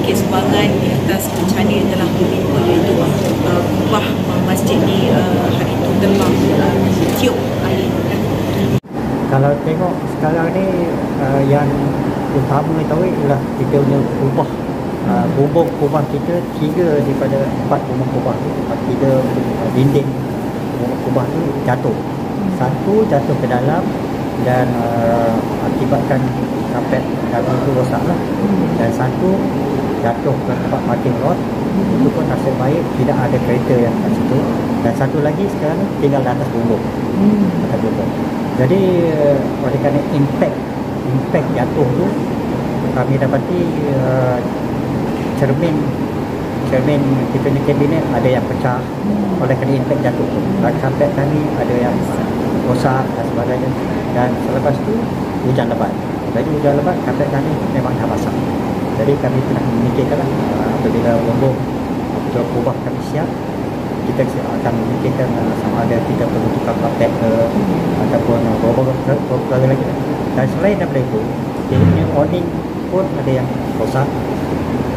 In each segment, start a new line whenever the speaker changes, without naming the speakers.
sedikit sumbangan di atas bencana yang telah menimpa, iaitu kubah masjid ni hari itu telah tiup air.
Kalau tengok sekarang ni yang utama tahu ialah kita punya kubah. Bubuk kubah kita 3 daripada 4 rumah kubah tu, 3 dinding rumah kubah tu jatuh. Satu jatuh ke dalam dan akibatkan kapet dalam tu rosak lah. Dan satu jatuh ke tempat parking lot. Itu pun nasib baik tidak ada kereta yang kat situ. Dan satu lagi sekarang ni tinggal di atas bumbung. Atas bumbung. Jadi oleh kerana impact jatuh tu, kami dapati cermin kita punya kabinet ada yang pecah oleh kerana impact jatuh tu. Kapet kami ada yang rosak dan sebagainya. Dan selepas tu hujan lebat. Jadi hujan lebat kapet kami memang dah basah. Jadi kami pernah memikirkanlah apabila bumbung atau kubah kami siap, kita akan memikirkan sama ada kita perlu tukar kapet ke ataupun beberapa lagi. Dan selain daripada itu, kita punya awning pun ada yang rosak.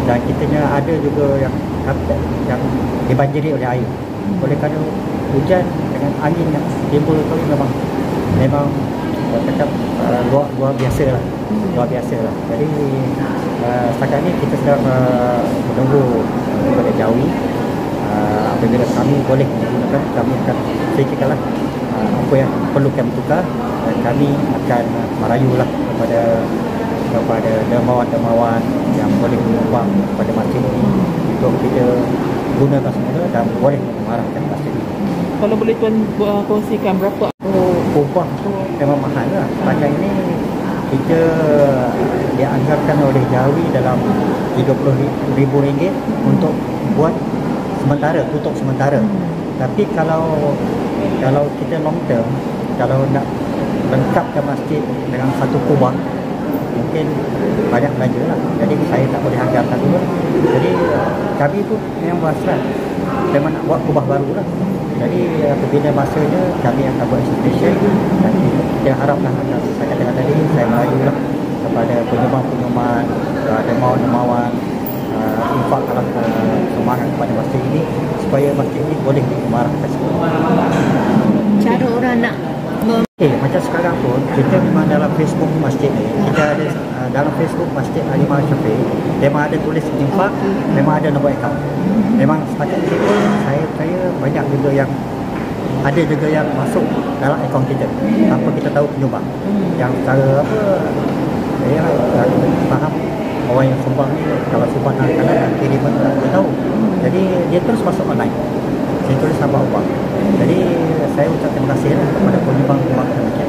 Dan kita ada juga yang kapet yang dibanjiri oleh air. Oleh kerana hujan dengan angin yang timbul tu memang cakap luar biasa lah. Jadi setakat ni kita sedang menunggu daripada Jawi. Apabila kami boleh menggunakan, kami akan fikirkanlah apa yang perlu kami tukar, dan kami akan merayulah kepada dermawan-dermawan yang boleh menyumbang pada masjid ini untuk kita gunakan semula dan boleh mengarahkan masjid ini.
Kalau boleh tuan kongsikan berapa?
Kubah tu memang mahal lah. Setakat ini kita dianggarkan oleh Jawi dalam RM30,000 untuk buat tutup sementara. Tapi kalau kita long term, kalau nak lengkapkan masjid dengan satu kubah, mungkin banyak belanja lah. Jadi saya tak boleh anggarkan dulu. Jadi kami pun memang berhasrat memang nak buat kubah baru lah. Jadi apabila masanya kami akan buat exhibition, dan kita haraplah, saya katakan tadi, saya merayulah kepada penyumbang-penyumbang, dermawan-dermawan, infaklah semangat kepada masjid ini supaya masjid ini boleh diimarahkan semua.
Cara orang nak
macam sekarang pun kita memang dalam Facebook masjid ni, kita ada dalam Facebook Masjid Al-Imam Syafi'i, memang ada tulis infak, memang ada nombor akaun. Memang setakat ini pun saya banyak juga yang ada juga yang masuk dalam akaun kita tanpa kita tahu penyumbang. Yang cara faham orang yang sumbang ni, kalau sumbang kadang-kadang kiriman tak tahu. Jadi dia terus masuk online. Saya tulis tambah uang. Jadi saya ucap terima kasih kepada penyumbang-penyumbang demikian.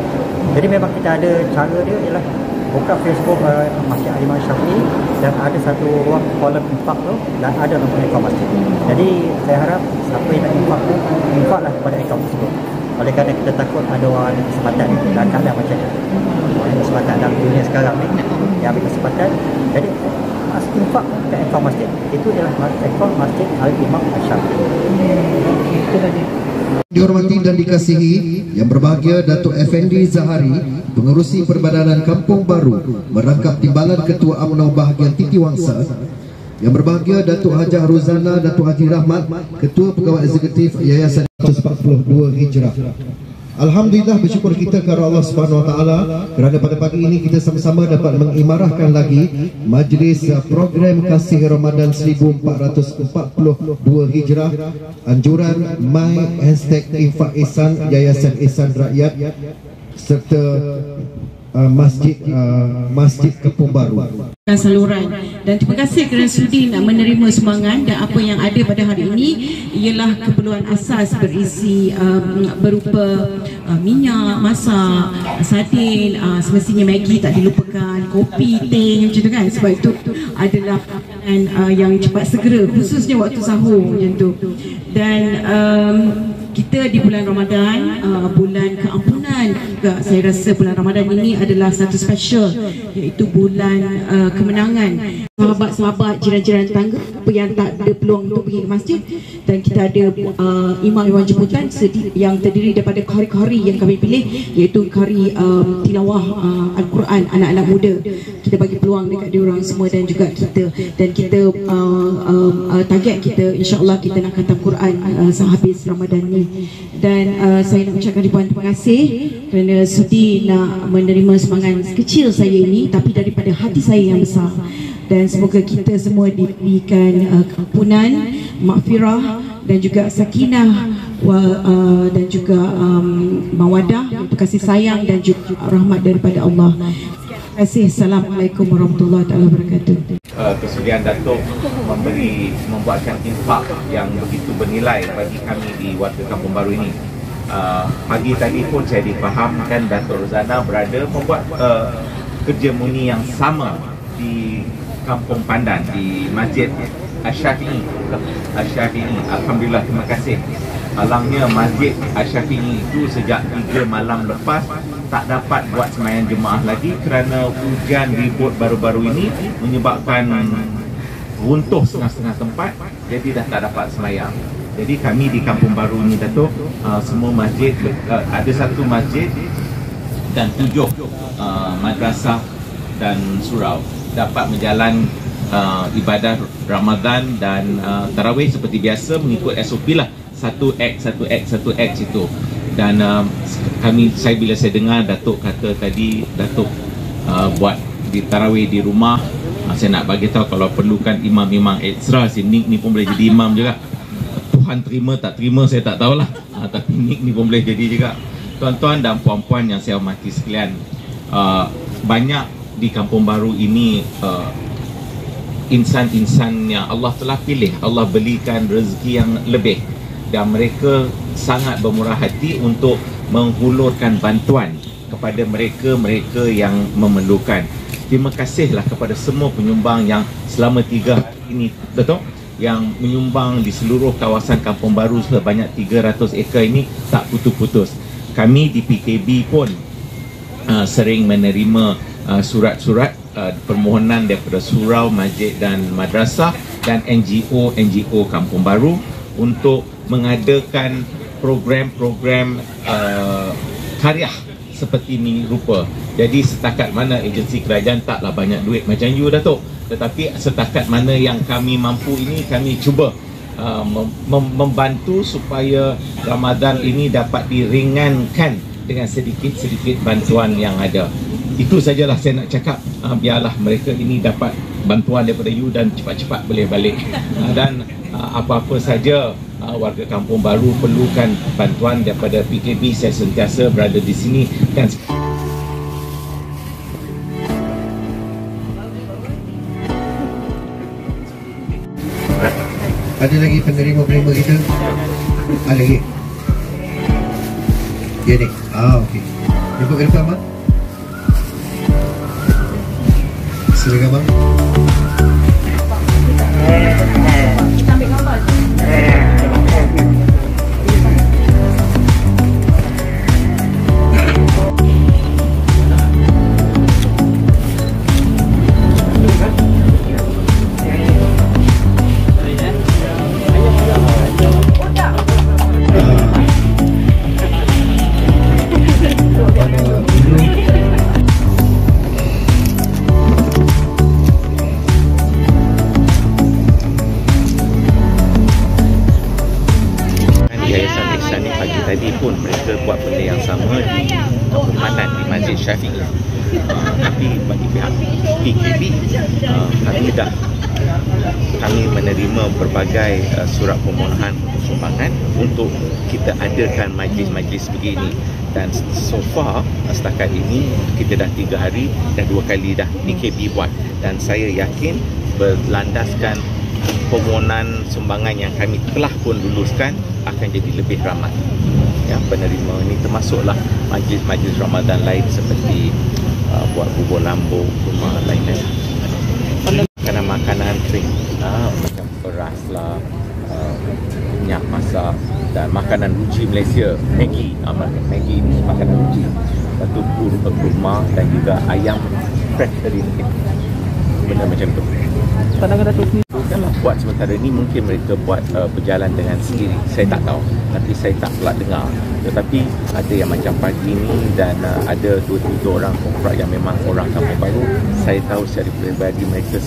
Jadi memang kita ada cara dia ialah buka Facebook Masjid Al-Imam Syafi'i, dan ada satu ruang kolom infak tu, dan ada nombor akaun masjid. Jadi saya harap siapa yang nak infaklah kepada akaun tersebut. Oleh kerana kita takut ada orang ada kesempatan dan keadaan macam ni. Orang ada kesempatan dalam dunia sekarang ni yang ambil kesempatan. Jadi infak ke akaun masjid. Itu ialah akaun Masjid Al-Imam Syafi'i. Itu saja.
Dihormati dan dikasihi yang berbahagia, Datuk Effendi Zahari, Pengerusi Perbadanan Kampung Baru, merangkap timbalan Ketua UMNO bahagian Titi Wangsa. Yang berbahagia, Datuk Hajah Ruzana Datuk Haji Rahmat, Ketua Pegawai Eksekutif Yayasan 142 Hijrah. Alhamdulillah, bersyukur kita kepada Allah Subhanahu Wa Taala kerana pada pagi ini kita sama-sama dapat mengimarahkan lagi majlis program Kasih Ramadan 1442 Hijrah, anjuran My #Infak Ihsan Yayasan Ihsan Rakyat serta Masjid Kampung Baru.
Saluran, dan terima kasih kerana sudi nak menerima sumbangan. Dan apa yang ada pada hari ini ialah keperluan asas berisi berupa minyak, masak, sardin, semestinya Maggi tak dilupakan, kopi, teh macam tu kan. Sebab itu adalah yang cepat segera, khususnya waktu sahur macam tu. Dan kita di bulan Ramadan, bulan keampunan juga. Saya rasa bulan Ramadan ini adalah satu special, iaitu bulan kemenangan. Sahabat-sahabat, jiran-jiran tetangga apa yang tak ada peluang untuk pergi ke masjid, dan kita ada imam-imam jemputan yang terdiri daripada kari-kari yang kami pilih, iaitu kari tilawah Al-Quran anak-anak muda. Kita bagi peluang dekat diorang semua dan juga kita, dan kita target kita, insya-Allah kita nak khatam Quran sehabis Ramadan ni. Dan saya nak ucapkan ribuan terima kasih kerana sudi nak menerima sumbangan kecil saya ini, tapi daripada hati saya yang besar. Dan semoga kita semua diberikan keampunan, maghfirah dan juga sakinah dan juga mawadah, kasih sayang dan juga rahmat daripada Allah. Terima kasih. Assalamualaikum warahmatullahi wabarakatuh.
Kesudian Datuk membuatkan infak yang begitu bernilai bagi kami di warga Kampung Baru ini. Pagi tadi pun saya difahamkan Datuk Rozana berada membuat kerja murni yang sama di Kampung Pandan, di Masjid Asy-Syafi'i. Alhamdulillah, terima kasih. Malangnya Masjid Asy-Syafi'i itu sejak 3 malam lepas tak dapat buat sembahyang jemaah lagi kerana hujan ribut baru-baru ini menyebabkan runtuh setengah-setengah tempat, jadi dah tak dapat sembahyang. Jadi kami di Kampung Baru ni Datuk, semua masjid, ada 1 masjid dan 7 madrasah dan surau dapat menjalan ibadah Ramadan dan tarawih seperti biasa mengikut SOP lah, 1 act itu. Dan saya bila saya dengar Datuk kata tadi Datuk buat di tarawih di rumah, saya nak bagi tahu kalau perlukan imam-imam ekstra, si Nick ni pun boleh jadi imam juga. Tuhan terima tak terima saya tak tahulah, tapi Nick ni pun boleh jadi juga. Tuan-tuan dan puan-puan yang saya hormati sekalian, banyak di Kampung Baru ini insan-insan yang Allah telah pilih, Allah berikan rezeki yang lebih, dan mereka sangat bermurah hati untuk menghulurkan bantuan kepada mereka yang memerlukan. Terima kasihlah kepada semua penyumbang yang selama 3 hari ini, Datuk, yang menyumbang di seluruh kawasan Kampung Baru sebanyak 300 ekar ini tak putus-putus. Kami di PKB pun sering menerima surat-surat permohonan daripada surau, masjid dan madrasah dan NGO Kampung Baru untuk mengadakan program-program karya seperti ini rupa. Jadi setakat mana agensi kerajaan taklah banyak duit macam you Datuk, tetapi setakat mana yang kami mampu ini kami cuba membantu supaya Ramadan ini dapat diringankan dengan sedikit-sedikit bantuan yang ada. Itu sajalah saya nak cakap. Biarlah mereka ini dapat bantuan daripada you dan cepat-cepat boleh balik. Dan apa-apa saja warga Kampung Baru perlukan bantuan daripada PKB, saya sentiasa berada di sini. Dan
ada lagi penerima-penerima kita? Ada lagi? Ya ni. Okey. Jumpa ke depan, Mak. Silakan, Bang.
Kita ambil gambar.
tadi pun mereka buat benda yang sama di Pandan, di Masjid Syafi'i. Tapi bagi pihak PKB, kami menerima berbagai surat permohonan sumbangan untuk kita adakan majlis-majlis begini. Dan so far setakat ini kita dah 3 hari dan 2 kali dah PKB buat, dan saya yakin berlandaskan permohonan sumbangan yang kami telah pun luluskan akan jadi lebih ramai ya penerima ini, termasuklah majlis-majlis Ramadan lain seperti buat bubur lambung, rumah lain-lain, makanan kering macam beras lah, minyak masak dan makanan ruji Malaysia, Maggi ini makanan ruji, lepas tu kurma dan juga ayam fresh dari Negeri, benda macam tu. Pandangan Datuk ni bukanlah buat sementara ni, mungkin mereka buat berjalan dengan sendiri, saya tak tahu, tapi saya tak pula dengar. Tetapi ada yang macam pagi ni dan ada 2-3 orang kontrak yang memang orang Kampung Baru, saya tahu secara peribadi mereka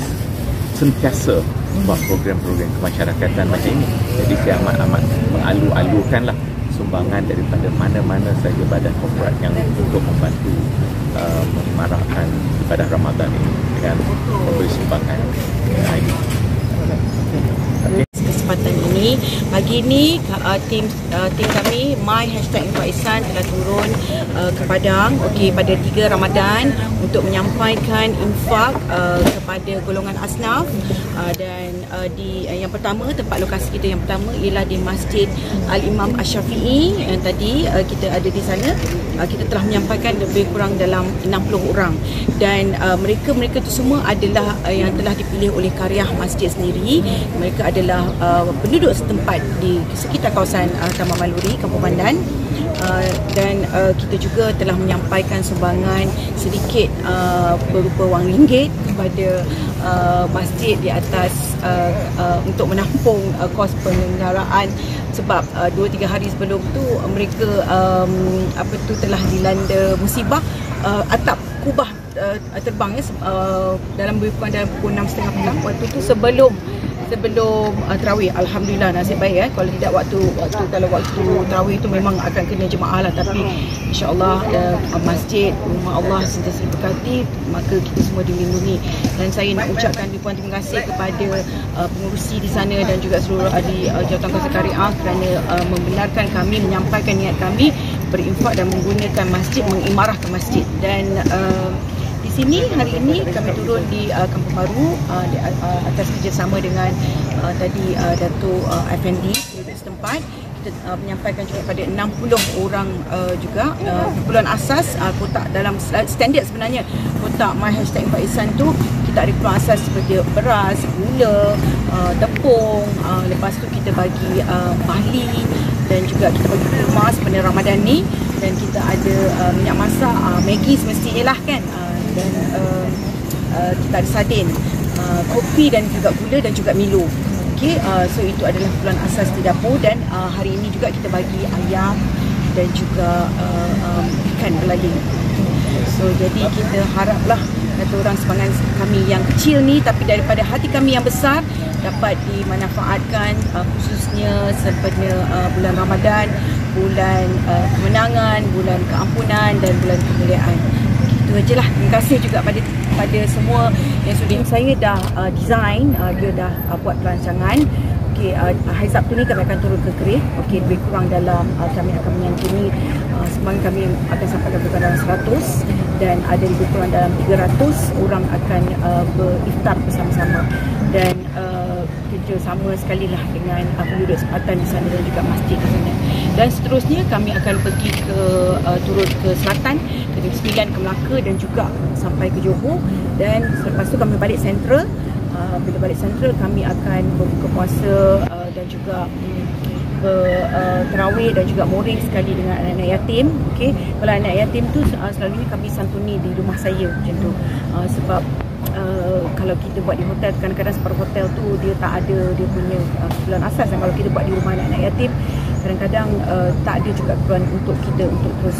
sentiasa buat program-program kemasyarakatan macam ini. Jadi saya amat mengalu-alukanlah sumbangan daripada mana-mana saja badan korporat yang untuk membantu menyemarakkan ibadah Ramadan ini dengan memberi sumbangan.
Kesempatan ini, pagi ini tim kami My #Infak telah turun ke Padang pada 3 Ramadan untuk menyampaikan infak kepada golongan asnaf, dan di yang pertama, tempat lokasi kita yang pertama ialah di Masjid Al-Imam Asy-Syafi'i. Tadi kita ada di sana, kita telah menyampaikan lebih kurang dalam 60 orang, dan mereka itu semua adalah yang telah dipilih oleh Karyah Masjid sendiri. Mereka adalah penduduk setempat di sekitar kawasan Taman Maluri, Kampung Pandan, dan kita juga telah menyampaikan sumbangan sedikit berupa wang ringgit kepada masjid di atas untuk menampung kos penyelenggaraan, sebab 2-3 hari sebelum tu mereka telah dilanda musibah atap kubah terbang dalam pukul 6.30 petang. Waktu tu sebelum tarawih. Alhamdulillah, nasib baik kalau tidak kalau waktu tarawih itu memang akan kena jemaah lah, tapi insya-Allah masjid rumah Allah sentiasa diberkati, maka kita semua dilindungi. Dan saya nak ucapkan ribuan terima kasih kepada pengurusi di sana dan juga seluruh ahli Jawatankuasa Syariah kerana membenarkan kami menyampaikan niat kami berinfak dan menggunakan masjid, mengimarahkan masjid. Dan di sini hari ini kami turun di Kampung Baru atas kerjasama dengan tadi Dato' Effendi penduduk setempat. Kita menyampaikan juga kepada 60 orang juga keperluan asas kotak dalam standard. Sebenarnya kotak My #Infak tu kita ada keperluan asas seperti beras, gula, tepung, lepas tu kita bagi bahli, dan juga kita bagi kurma sebenarnya Ramadan ni, dan kita ada minyak masak, Maggi semestinya lah kan, dan kita ada sardin, kopi dan juga gula dan juga Milo. So itu adalah keperluan asas di dapur. Dan hari ini juga kita bagi ayam dan juga ikan belaling. So jadi kita haraplah kata orang sumbangan kami yang kecil ni, tapi daripada hati kami yang besar, dapat dimanfaatkan khususnya sempena bulan Ramadan, bulan kemenangan, bulan keampunan dan bulan kemuliaan. Itu ajalah. Terima kasih juga pada semua yang sudah. Saya dah design, dia dah buat perancangan. Hari Sabtu ni kami akan turun ke Keris. Lebih kurang dalam kami akan menyantuni sumbangan kami akan sampai lebih kurang dalam 100, dan ada lebih kurang dalam 300 orang akan beriftar bersama-sama, dan kerja sama sekali lah dengan penduduk sepatan di sana dan juga masjid di sana. Dan seterusnya kami akan pergi turun ke selatan, ke Negeri Sembilan, ke Melaka, dan juga sampai ke Johor. Dan selepas tu kami balik Central. Bila balik Central kami akan berbuka puasa dan juga terawih dan juga moring sekali dengan anak-anak yatim. Kalau anak yatim tu selalunya kami santuni di rumah saya macam tu, sebab kalau kita buat di hotel, kadang-kadang separuh hotel tu dia tak ada dia punya keperluan asas, dan kalau kita buat di rumah anak-anak yatim, kadang-kadang tak ada juga keperluan untuk kita untuk terus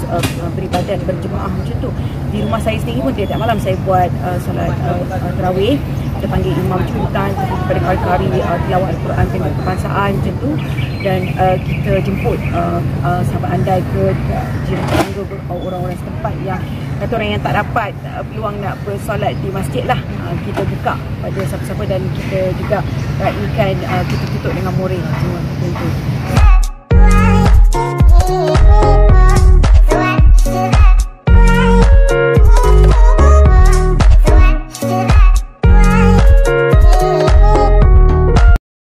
beribadat, berjemaah macam tu. Di rumah saya sendiri pun tiap malam saya buat solat tarawih. Kita panggil imam jemputan kepada kari-kari tilawah Al-Quran dan kebangsaan macam tu, dan kita jemput sahabat andai ke jiran orang-orang setempat yang kata orang yang tak dapat peluang nak bersolat di masjid lah, kita buka pada siapa-siapa, dan kita juga raikan, kita tutup dengan moring semua macam tu.